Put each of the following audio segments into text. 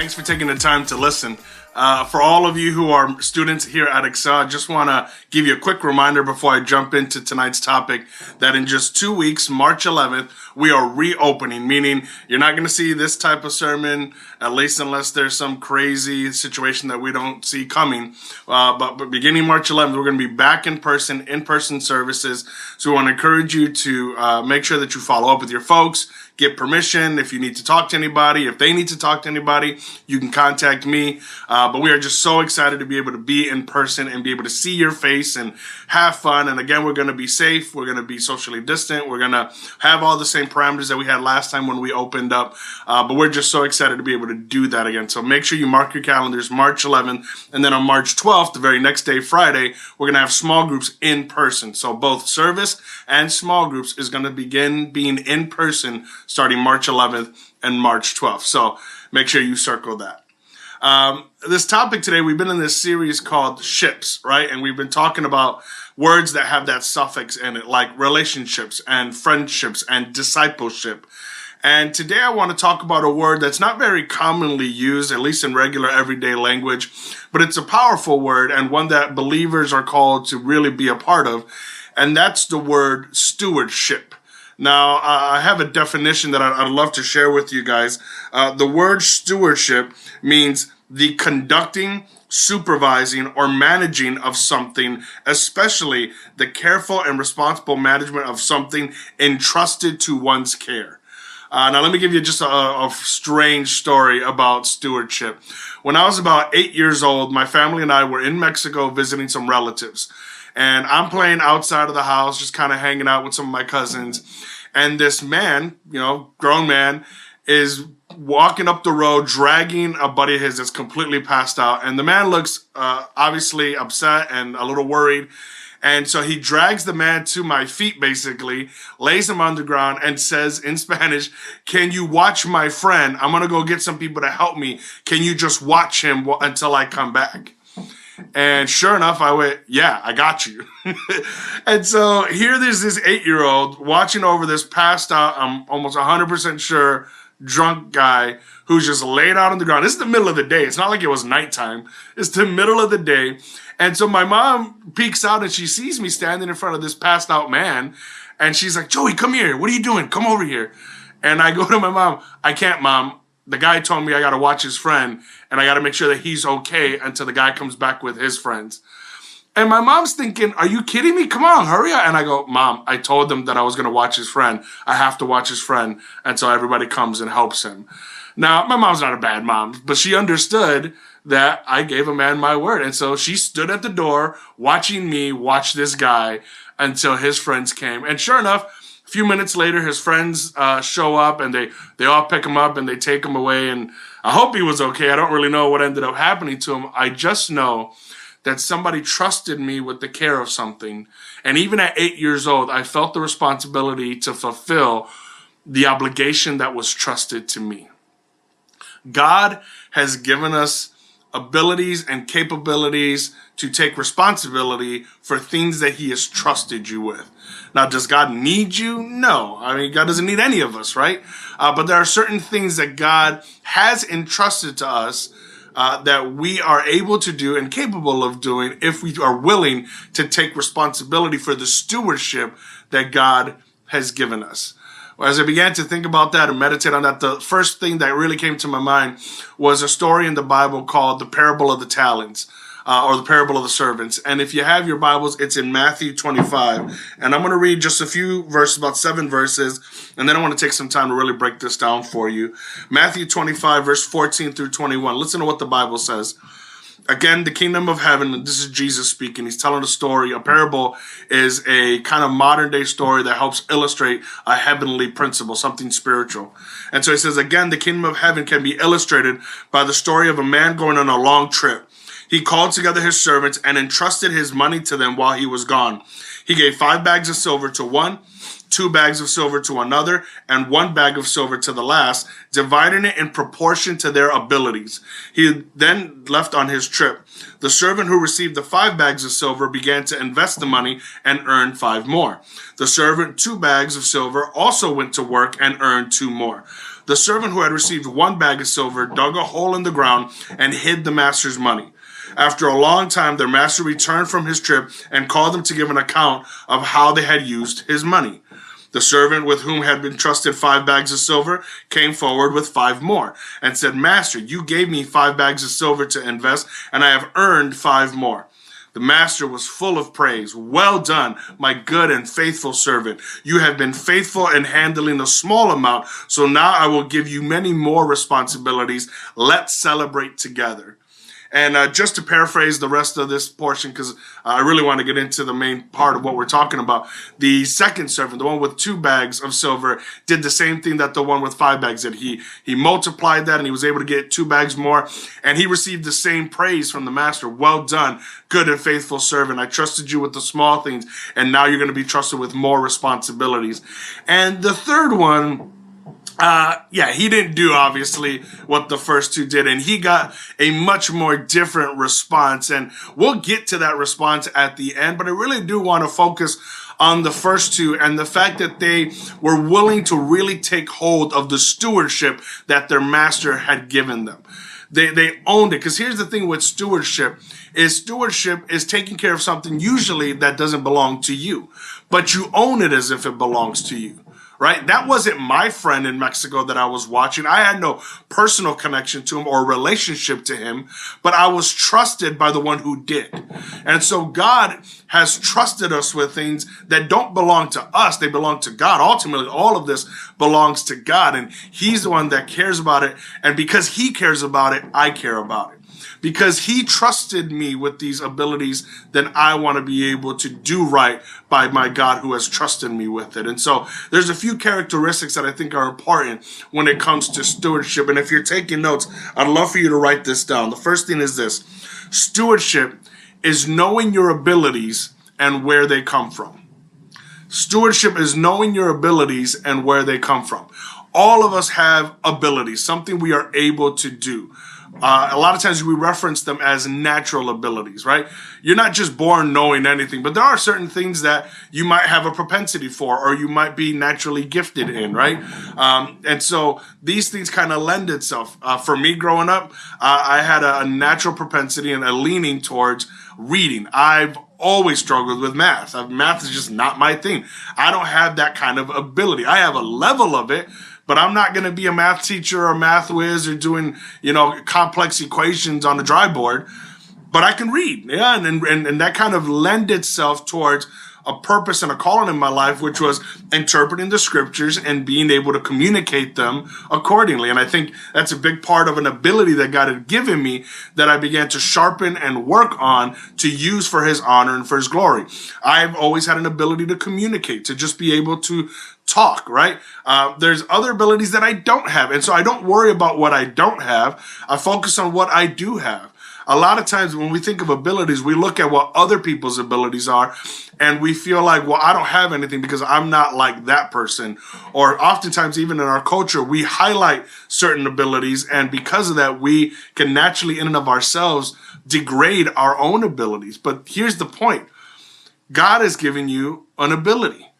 Thanks for taking the time to listen. For all of you who are students here at Excel, I just want to give you a quick reminder before I jump into tonight's topic that in just 2 weeks, March 11th, we are reopening, meaning you're not going to see this type of sermon, at least unless there's some crazy situation that we don't see coming. But beginning March 11th, we're going to be back in-person services. So we want to encourage you to make sure that you follow up with your folks, get permission. If you need to talk to anybody, if they need to talk to anybody, you can contact me. But we are just so excited to be able to be in person and be able to see your face and have fun. And again, we're going to be safe. We're going to be socially distant. We're going to have all the same parameters that we had last time when we opened up. But we're just so excited to be able to do that again. So make sure you mark your calendars, March 11th. And then on March 12th, the very next day, Friday, we're going to have small groups in person. So both service and small groups is going to begin being in person starting March 11th and March 12th. So make sure you circle that. This topic today, we've been in this series called Ships, right? And we've been talking about words that have that suffix in it, like relationships and friendships and discipleship. And today I want to talk about a word that's not very commonly used, at least in regular everyday language, but it's a powerful word and one that believers are called to really be a part of. And that's the word stewardship. Now, I have a definition that I'd love to share with you guys. The word stewardship means the conducting, supervising, or managing of something, especially the careful and responsible management of something entrusted to one's care. Now, let me give you just a strange story about stewardship. When I was about 8 years old, my family and I were in Mexico visiting some relatives. And I'm playing outside of the house, just kind of hanging out with some of my cousins. And this man, grown man, is walking up the road, dragging a buddy of his that's completely passed out. And the man looks obviously upset and a little worried. And so he drags the man to my feet, basically, lays him on the ground and says in Spanish, "Can you watch my friend? I'm going to go get some people to help me. Can you just watch him until I come back?" And sure enough, I went, "Yeah, I got you." And so here there's this 8-year-old watching over this passed out, I'm almost 100% sure, drunk guy who's just laid out on the ground. This is the middle of the day. It's not like it was nighttime. It's the middle of the day. And so my mom peeks out and she sees me standing in front of this passed out man. And she's like, "Joey, come here. What are you doing? Come over here." And I go to my mom, "I can't, Mom. The guy told me I got to watch his friend and I got to make sure that he's okay until the guy comes back with his friends." And my mom's thinking, "Are you kidding me? Come on, hurry up." And I go, "Mom, I told him that I was going to watch his friend. I have to watch his friend until everybody comes and helps him." Now, my mom's not a bad mom, but she understood that I gave a man my word. And so she stood at the door watching me watch this guy until his friends came. And sure enough, a few minutes later, his friends show up and they all pick him up and they take him away. And I hope he was okay. I don't really know what ended up happening to him. I just know that somebody trusted me with the care of something. And even at 8 years old, I felt the responsibility to fulfill the obligation that was trusted to me. God has given us abilities and capabilities to take responsibility for things that he has trusted you with. Now, does God need you? No. I mean, God doesn't need any of us, right? But there are certain things that God has entrusted to us that we are able to do and capable of doing if we are willing to take responsibility for the stewardship that God has given us. As I began to think about that and meditate on that, the first thing that really came to my mind was a story in the Bible called the Parable of the Talents, or the Parable of the Servants. And if you have your Bibles, it's in Matthew 25. And I'm going to read just a few verses, about 7 verses, and then I want to take some time to really break this down for you. Matthew 25, verse 14 through 21. Listen to what the Bible says. Again, the kingdom of heaven, and this is Jesus speaking. He's telling a story. A parable is a kind of modern day story that helps illustrate a heavenly principle, something spiritual. And so he says, again, the kingdom of heaven can be illustrated by the story of a man going on a long trip. He called together his servants and entrusted his money to them while he was gone. He gave 5 bags of silver to one, 2 bags of silver to another, and 1 bag of silver to the last, dividing it in proportion to their abilities. He then left on his trip. The servant who received the 5 bags of silver began to invest the money and earned 5 more. The servant 2 bags of silver also went to work and earned 2 more. The servant who had received 1 bag of silver dug a hole in the ground and hid the master's money. After a long time, their master returned from his trip and called them to give an account of how they had used his money. The servant with whom had been trusted 5 bags of silver came forward with 5 more and said, Master, you gave me 5 bags of silver to invest, and I have earned 5 more. The master was full of praise. Well done, my good and faithful servant. You have been faithful in handling a small amount, so now I will give you many more responsibilities. Let's celebrate together. And just to paraphrase the rest of this portion, because I really want to get into the main part of what we're talking about, the second servant, the one with 2 bags of silver, did the same thing that the one with 5 bags did. He multiplied that, and he was able to get 2 bags more, and he received the same praise from the master. Well done, good and faithful servant. I trusted you with the small things, and now you're going to be trusted with more responsibilities. And the third one, he didn't do obviously what the first 2 did, and he got a much more different response, and we'll get to that response at the end, but I really do want to focus on the first 2 and the fact that they were willing to really take hold of the stewardship that their master had given them. They owned it, because here's the thing with stewardship is taking care of something usually that doesn't belong to you, but you own it as if it belongs to you. Right? That wasn't my friend in Mexico that I was watching. I had no personal connection to him or relationship to him, but I was trusted by the one who did. And so God has trusted us with things that don't belong to us. They belong to God. Ultimately, all of this belongs to God, and he's the one that cares about it. And because he cares about it, I care about it. Because he trusted me with these abilities, then I want to be able to do right by my God who has trusted me with it. And so there's a few characteristics that I think are important when it comes to stewardship. And if you're taking notes, I'd love for you to write this down. The first thing is this: stewardship is knowing your abilities and where they come from. Stewardship is knowing your abilities and where they come from. All of us have abilities, something we are able to do. A lot of times we reference them as natural abilities, right? You're not just born knowing anything, but there are certain things that you might have a propensity for, or you might be naturally gifted in, right? And so these things kind of lend itself. For me growing up, I had a natural propensity and a leaning towards reading. I've always struggled with math. Math is just not my thing. I don't have that kind of ability. I have a level of it, but I'm not going to be a math teacher or math whiz or doing, complex equations on a dry board. But I can read, and that kind of lend itself towards a purpose and a calling in my life, which was interpreting the scriptures and being able to communicate them accordingly. And I think that's a big part of an ability that God had given me that I began to sharpen and work on to use for his honor and for his glory. I've always had an ability to communicate, to just be able to talk, right? There's other abilities that I don't have. And so I don't worry about what I don't have. I focus on what I do have. A lot of times when we think of abilities, we look at what other people's abilities are, and we feel like, well, I don't have anything because I'm not like that person. Or oftentimes, even in our culture, we highlight certain abilities, and because of that, we can naturally, in and of ourselves, degrade our own abilities. But here's the point. God has given you an ability.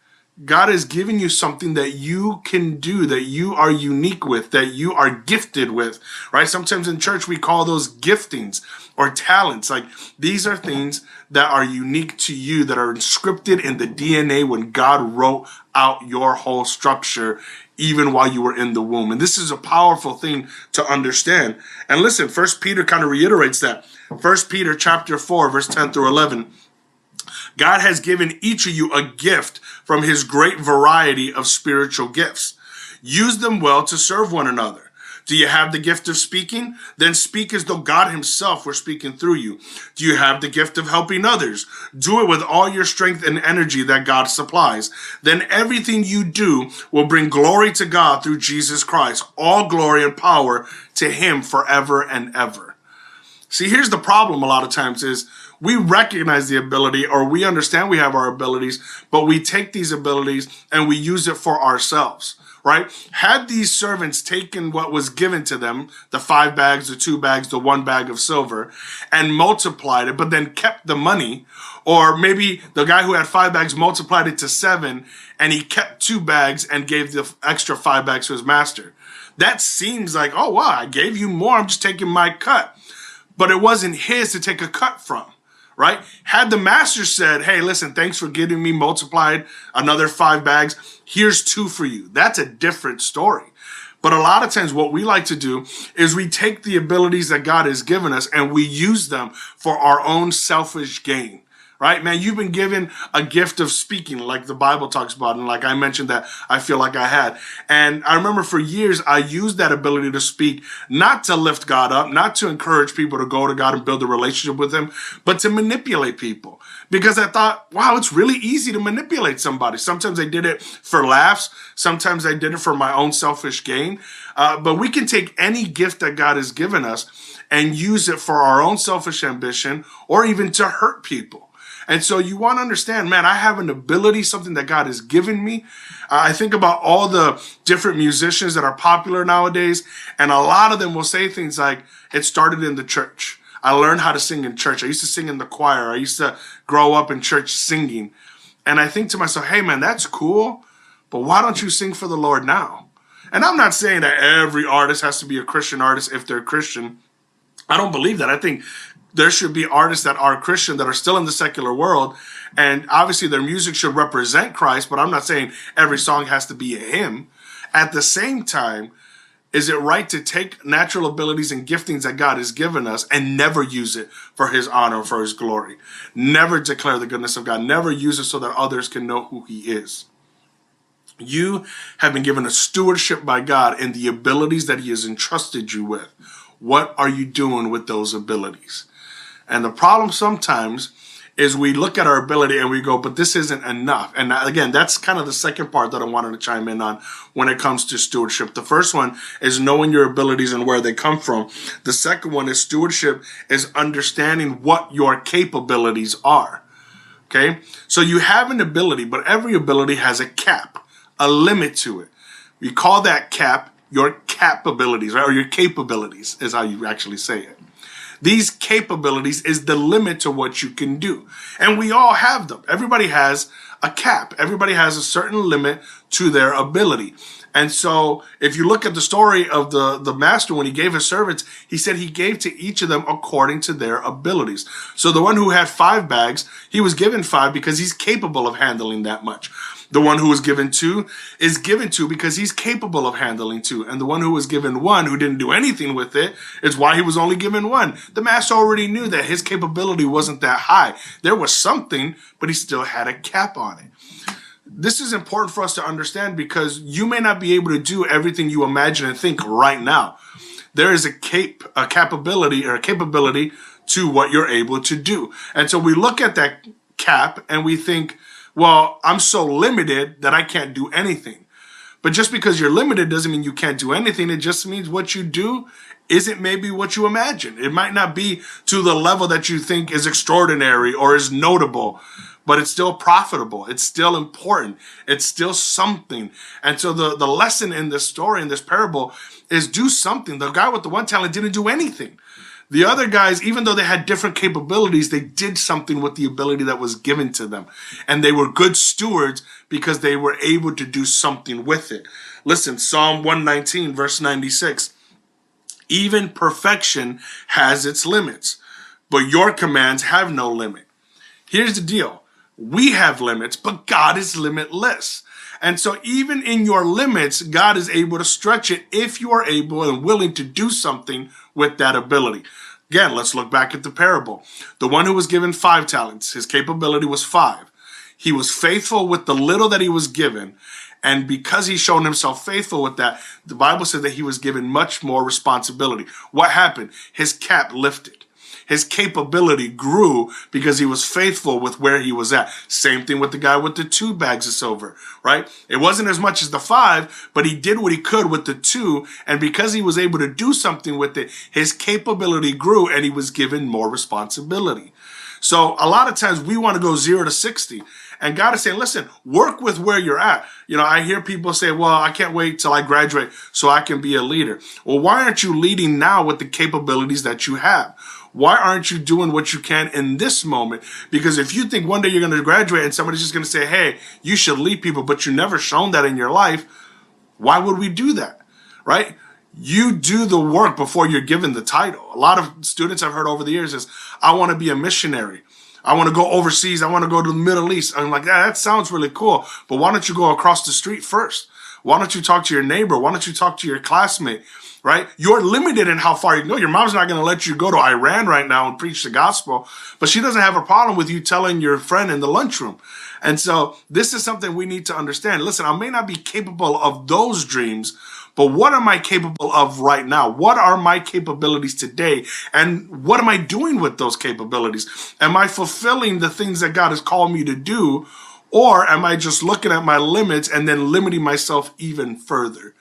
God is giving you something that you can do, that you are unique with, that you are gifted with, right? Sometimes in church, we call those giftings or talents. Like, these are things that are unique to you, that are inscripted in the DNA when God wrote out your whole structure, even while you were in the womb. And this is a powerful thing to understand. And listen, 1 Peter kind of reiterates that. 1 Peter chapter 4, verse 10 through 11. God has given each of you a gift from his great variety of spiritual gifts. Use them well to serve one another. Do you have the gift of speaking? Then speak as though God himself were speaking through you. Do you have the gift of helping others? Do it with all your strength and energy that God supplies. Then everything you do will bring glory to God through Jesus Christ. All glory and power to him forever and ever. See, here's the problem a lot of times is we recognize the ability, or we understand we have our abilities, but we take these abilities and we use it for ourselves, right? Had these servants taken what was given to them, the 5 bags, the 2 bags, the 1 bag of silver, and multiplied it, but then kept the money, or maybe the guy who had 5 bags multiplied it to 7, and he kept 2 bags and gave the extra 5 bags to his master. That seems like, oh, wow, I gave you more, I'm just taking my cut. But it wasn't his to take a cut from, right? Had the master said, hey, listen, thanks for giving me multiplied another 5 bags, here's 2 for you. That's a different story. But a lot of times what we like to do is we take the abilities that God has given us and we use them for our own selfish gain. Right, man, you've been given a gift of speaking, like the Bible talks about, and like I mentioned that I feel like I had. And I remember for years, I used that ability to speak, not to lift God up, not to encourage people to go to God and build a relationship with Him, but to manipulate people. Because I thought, wow, it's really easy to manipulate somebody. Sometimes I did it for laughs. Sometimes I did it for my own selfish gain. But we can take any gift that God has given us and use it for our own selfish ambition, or even to hurt people. And so you want to understand, man, I have an ability, something that God has given me. I think about all the different musicians that are popular nowadays, and a lot of them will say things like, it started in the church. I learned how to sing in church. I used to sing in the choir. I used to grow up in church singing. And I think to myself, hey, man, that's cool, but why don't you sing for the Lord now? And I'm not saying that every artist has to be a Christian artist if they're Christian. I don't believe that. I think there should be artists that are Christian that are still in the secular world, and obviously their music should represent Christ, but I'm not saying every song has to be a hymn. At the same time, is it right to take natural abilities and giftings that God has given us and never use it for His honor, for His glory? Never declare the goodness of God. Never use it so that others can know who He is. You have been given a stewardship by God in the abilities that He has entrusted you with. What are you doing with those abilities? And the problem sometimes is we look at our ability and we go, but this isn't enough. And again, that's kind of the second part that I wanted to chime in on when it comes to stewardship. The first one is knowing your abilities and where they come from. The second one is stewardship is understanding what your capabilities are. Okay? So you have an ability, but every ability has a cap, a limit to it. We call that cap your capabilities, right? Or your capabilities is how you actually say it. These capabilities is the limit to what you can do. And we all have them. Everybody has a cap. Everybody has a certain limit to their ability. And so if you look at the story of the master, when he gave his servants, he said he gave to each of them according to their abilities. So the one who had 5 bags, he was given 5 because he's capable of handling that much. The one who was given 2 is given 2 because he's capable of handling 2. And the one who was given 1, who didn't do anything with it, is why he was only given 1. The master already knew that his capability wasn't that high. There was something, but he still had a cap on it. This is important for us to understand because you may not be able to do everything you imagine and think right now. There is a capability to what you're able to do. And so we look at that cap and we think, well, I'm so limited that I can't do anything. But just because you're limited doesn't mean you can't do anything. It just means what you do isn't maybe what you imagine. It might not be to the level that you think is extraordinary or is notable, but it's still profitable. It's still important. It's still something. And so the lesson in this story, in this parable, is do something. The guy with the 1 talent didn't do anything. The other guys, even though they had different capabilities, they did something with the ability that was given to them. And they were good stewards because they were able to do something with it. Listen, Psalm 119, verse 96. Even perfection has its limits, but your commands have no limit. Here's the deal. We have limits, but God is limitless. And so even in your limits, God is able to stretch it if you are able and willing to do something with that ability. Again, let's look back at the parable. The one who was given 5 talents, his capability was 5. He was faithful with the little that he was given. And because he's shown himself faithful with that, the Bible said that he was given much more responsibility. What happened? His cap lifted. His capability grew because he was faithful with where he was at. Same thing with the guy with the 2 bags of silver, right? It wasn't as much as the 5, but he did what he could with the 2. And because he was able to do something with it, his capability grew and he was given more responsibility. So a lot of times we want to go 0 to 60. And God is saying, listen, work with where you're at. I hear people say, well, I can't wait till I graduate so I can be a leader. Well, why aren't you leading now with the capabilities that you have? Why aren't you doing what you can in this moment? Because if you think one day you're going to graduate and somebody's just going to say, hey, you should lead people, but you've never shown that in your life, why would we do that? Right? You do the work before you're given the title. A lot of students I've heard over the years is, I want to be a missionary. I want to go overseas. I want to go to the Middle East. I'm like, yeah, that sounds really cool. But why don't you go across the street first? Why don't you talk to your neighbor? Why don't you talk to your classmate? Right? You're limited in how far you can go. Your mom's not going to let you go to Iran right now and preach the gospel, but she doesn't have a problem with you telling your friend in the lunchroom. And so this is something we need to understand. Listen, I may not be capable of those dreams, but what am I capable of right now? What are my capabilities today? And what am I doing with those capabilities? Am I fulfilling the things that God has called me to do? Or am I just looking at my limits and then limiting myself even further?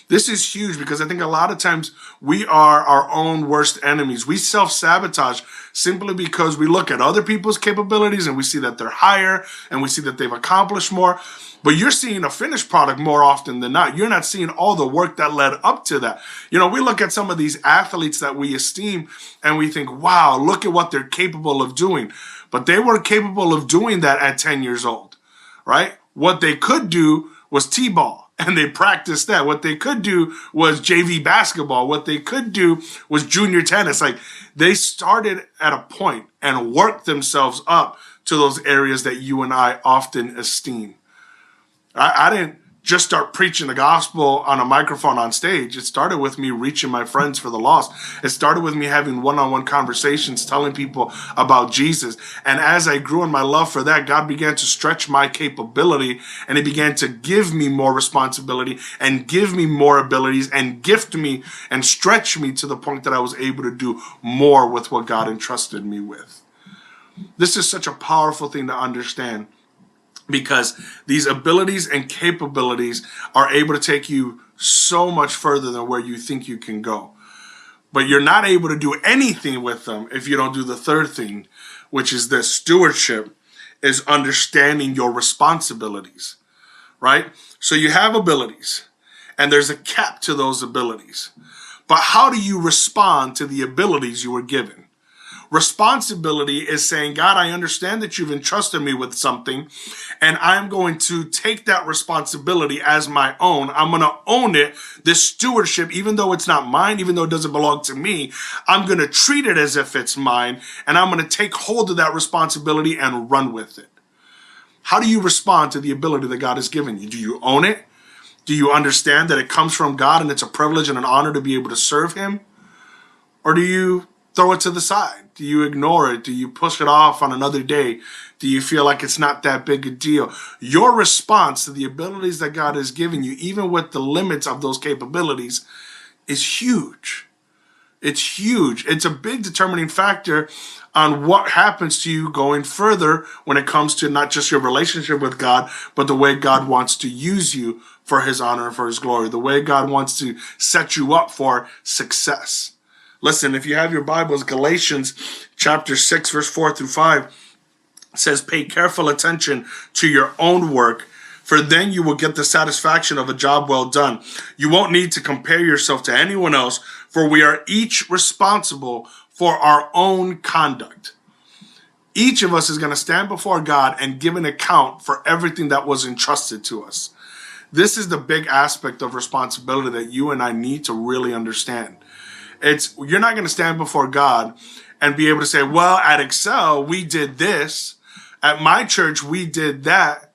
This is huge because I think a lot of times we are our own worst enemies. We self-sabotage simply because we look at other people's capabilities and we see that they're higher and we see that they've accomplished more. But you're seeing a finished product more often than not. You're not seeing all the work that led up to that. We look at some of these athletes that we esteem and we think, wow, look at what they're capable of doing. But they weren't capable of doing that at 10 years old, right? What they could do was T-ball. And they practiced that. What they could do was JV basketball. What they could do was junior tennis. Like, they started at a point and worked themselves up to those areas that you and I often esteem. I didn't just start preaching the gospel on a microphone on stage. It started with me reaching my friends for the lost. It started with me having one-on-one conversations, telling people about Jesus. And as I grew in my love for that, God began to stretch my capability, and He began to give me more responsibility and give me more abilities and gift me and stretch me to the point that I was able to do more with what God entrusted me with. This is such a powerful thing to understand, because these abilities and capabilities are able to take you so much further than where you think you can go. But you're not able to do anything with them if you don't do the third thing, which is this: stewardship is understanding your responsibilities, right? So you have abilities, and there's a cap to those abilities. But how do you respond to the abilities you were given? Responsibility is saying, God, I understand that you've entrusted me with something, and I'm going to take that responsibility as my own. I'm going to own it, this stewardship, even though it's not mine, even though it doesn't belong to me. I'm going to treat it as if it's mine, and I'm going to take hold of that responsibility and run with it. How do you respond to the ability that God has given you? Do you own it? Do you understand that it comes from God and it's a privilege and an honor to be able to serve Him? Or do you throw it to the side? Do you ignore it? Do you push it off on another day? Do you feel like it's not that big a deal? Your response to the abilities that God has given you, even with the limits of those capabilities, is huge. It's huge. It's a big determining factor on what happens to you going further when it comes to not just your relationship with God, but the way God wants to use you for His honor and for His glory, the way God wants to set you up for success. Listen, if you have your Bibles, Galatians chapter 6, verse 4 through 5 says, pay careful attention to your own work, for then you will get the satisfaction of a job well done. You won't need to compare yourself to anyone else, for we are each responsible for our own conduct. Each of us is going to stand before God and give an account for everything that was entrusted to us. This is the big aspect of responsibility that you and I need to really understand. You're not going to stand before God and be able to say, well, at Excel, we did this. At my church, we did that.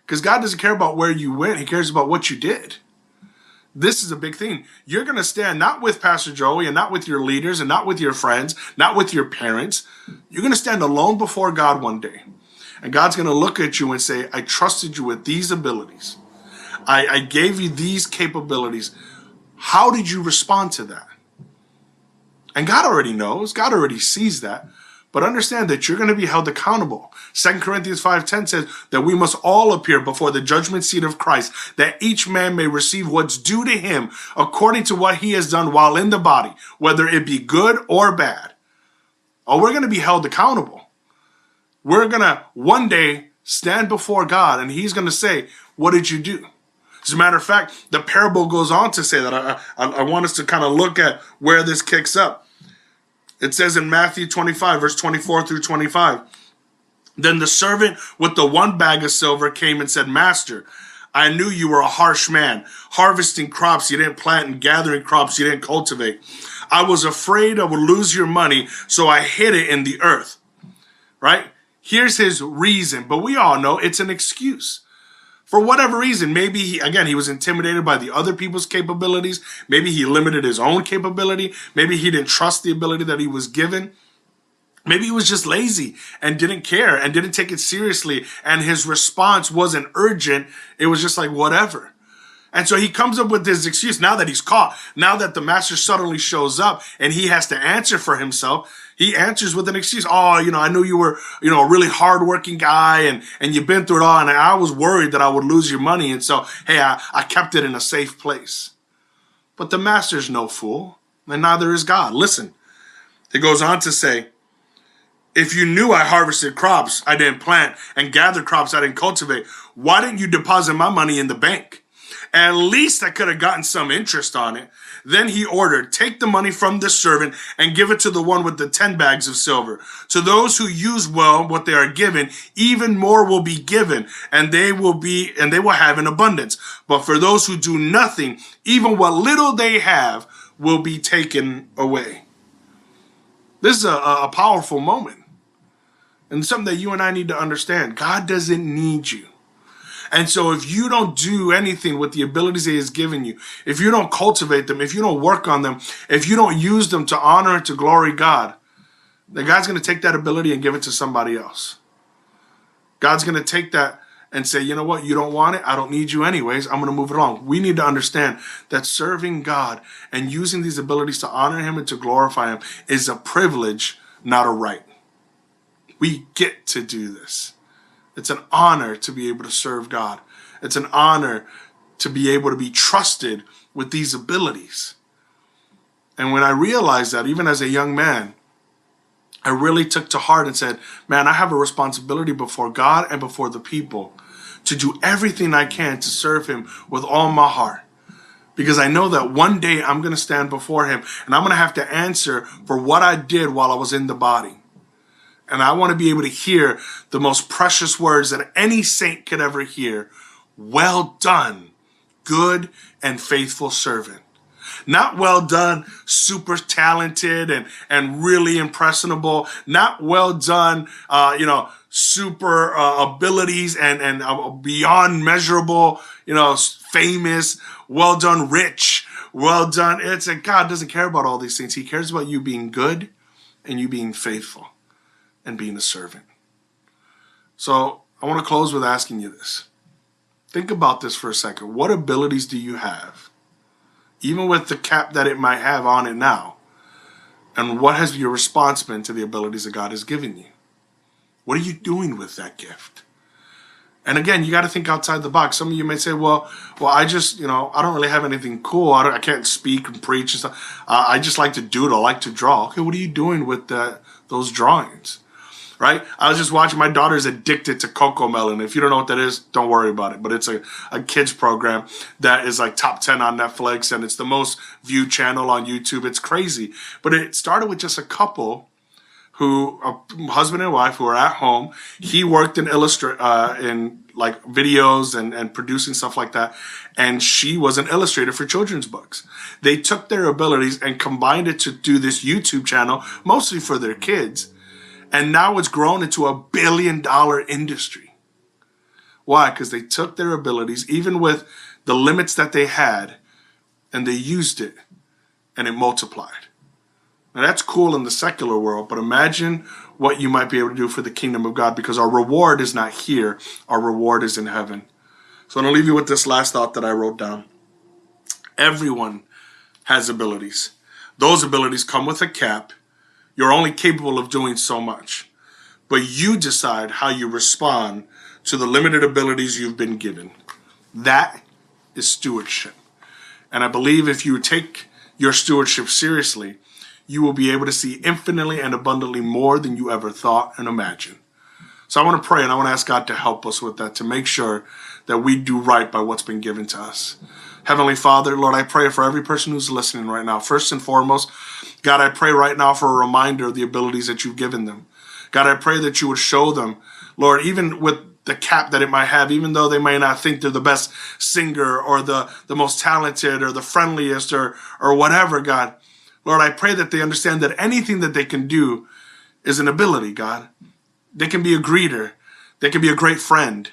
Because God doesn't care about where you went. He cares about what you did. This is a big thing. You're going to stand not with Pastor Joey and not with your leaders and not with your friends, not with your parents. You're going to stand alone before God one day. And God's going to look at you and say, I trusted you with these abilities. I gave you these capabilities. How did you respond to that? And God already knows. God already sees that. But understand that you're going to be held accountable. 2 Corinthians 5:10 says that we must all appear before the judgment seat of Christ, that each man may receive what's due to him according to what he has done while in the body, whether it be good or bad. Oh, we're going to be held accountable. we're going to one day stand before God, and he's going to say, what did you do? As a matter of fact, the parable goes on to say that. I want us to kind of look at where this kicks up. It says in Matthew 25, verse 24 through 25, then the servant with the one bag of silver came and said, Master, I knew you were a harsh man, harvesting crops you didn't plant and gathering crops you didn't cultivate. I was afraid I would lose your money, so I hid it in the earth. Right? Here's his reason, but we all know it's an excuse. For whatever reason, maybe he was intimidated by the other people's capabilities. Maybe he limited his own capability. Maybe he didn't trust the ability that he was given. Maybe he was just lazy and didn't care and didn't take it seriously. And his response wasn't urgent. It was just like, whatever. And so he comes up with this excuse now that he's caught. Now that the master suddenly shows up and he has to answer for himself, he answers with an excuse. Oh, I knew you were, a really hardworking guy and you've been through it all. And I was worried that I would lose your money. And so, hey, I kept it in a safe place. But the master's no fool, and neither is God. Listen, it goes on to say, if you knew I harvested crops I didn't plant and gathered crops I didn't cultivate, why didn't you deposit my money in the bank? At least I could have gotten some interest on it. Then he ordered, take the money from the servant and give it to the one with the 10 bags of silver. To those who use well what they are given, even more will be given, and they will have in abundance. But for those who do nothing, even what little they have will be taken away. This is a powerful moment. And something that you and I need to understand. God doesn't need you. And so if you don't do anything with the abilities he has given you, if you don't cultivate them, if you don't work on them, if you don't use them to honor and to glory God, then God's going to take that ability and give it to somebody else. God's going to take that and say, you know what, you don't want it, I don't need you anyways, I'm going to move it along. We need to understand that serving God and using these abilities to honor him and to glorify him is a privilege, not a right. We get to do this. It's an honor to be able to serve God. It's an honor to be able to be trusted with these abilities. And when I realized that, even as a young man, I really took to heart and said, man, I have a responsibility before God and before the people to do everything I can to serve him with all my heart. Because I know that one day I'm going to stand before him and I'm going to have to answer for what I did while I was in the body. And I want to be able to hear the most precious words that any saint could ever hear. Well done, good and faithful servant. Not well done, super talented and really impressionable. Not well done, super abilities and beyond measurable, famous. Well done, rich. Well done. It's like God doesn't care about all these things. He cares about you being good and you being faithful and being a servant. So I want to close with asking you this. Think about this for a second. What abilities do you have? Even with the cap that it might have on it now. And what has your response been to the abilities that God has given you? What are you doing with that gift? And again, you got to think outside the box. Some of you may say, well, I just, I don't really have anything cool. I can't speak and preach and stuff. I just like to doodle, I like to draw. Okay, what are you doing with those drawings? Right? I was just watching, my daughter's addicted to CoComelon. If you don't know what that is, don't worry about it. But it's a kids program that is like top 10 on Netflix, and it's the most viewed channel on YouTube. It's crazy. But it started with just a couple who, a husband and wife, who are at home. He worked in in like videos and producing stuff like that. And she was an illustrator for children's books. They took their abilities and combined it to do this YouTube channel, mostly for their kids. And now it's grown into $1 billion industry. Why? Because they took their abilities, even with the limits that they had, and they used it, and it multiplied. Now that's cool in the secular world, but imagine what you might be able to do for the kingdom of God, because our reward is not here. Our reward is in heaven. So I'm going to leave you with this last thought that I wrote down. Everyone has abilities. Those abilities come with a cap. You're only capable of doing so much. But you decide how you respond to the limited abilities you've been given. That is stewardship. And I believe if you take your stewardship seriously, you will be able to see infinitely and abundantly more than you ever thought and imagined. So I want to pray and I want to ask God to help us with that, to make sure that we do right by what's been given to us. Heavenly Father, Lord, I pray for every person who's listening right now. First and foremost, God, I pray right now for a reminder of the abilities that you've given them. God, I pray that you would show them, Lord, even with the cap that it might have, even though they may not think they're the best singer or the most talented or the friendliest or whatever, God. Lord, I pray that they understand that anything that they can do is an ability, God. They can be a greeter. They can be a great friend.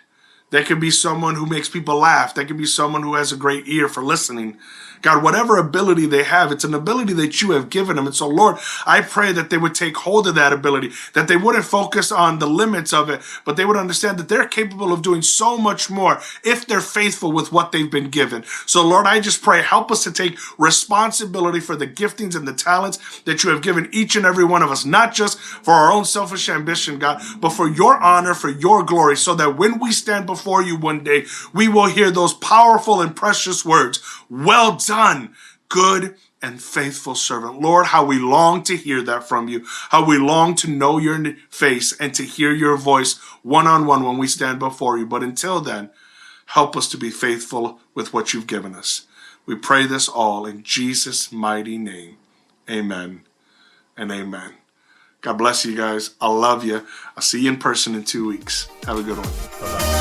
They can be someone who makes people laugh. They can be someone who has a great ear for listening. God, whatever ability they have, it's an ability that you have given them. And so, Lord, I pray that they would take hold of that ability, that they wouldn't focus on the limits of it, but they would understand that they're capable of doing so much more if they're faithful with what they've been given. So, Lord, I just pray, help us to take responsibility for the giftings and the talents that you have given each and every one of us, not just for our own selfish ambition, God, but for your honor, for your glory, so that when we stand before you one day, we will hear those powerful and precious words, "Well done, good and faithful servant." Lord, how we long to hear that from you, how we long to know your face and to hear your voice one-on-one when we stand before you. But until then, help us to be faithful with what you've given us. We pray this all in Jesus' mighty name. Amen and amen. God bless you guys. I love you. I'll see you in person in 2 weeks. Have a good one. Bye-bye.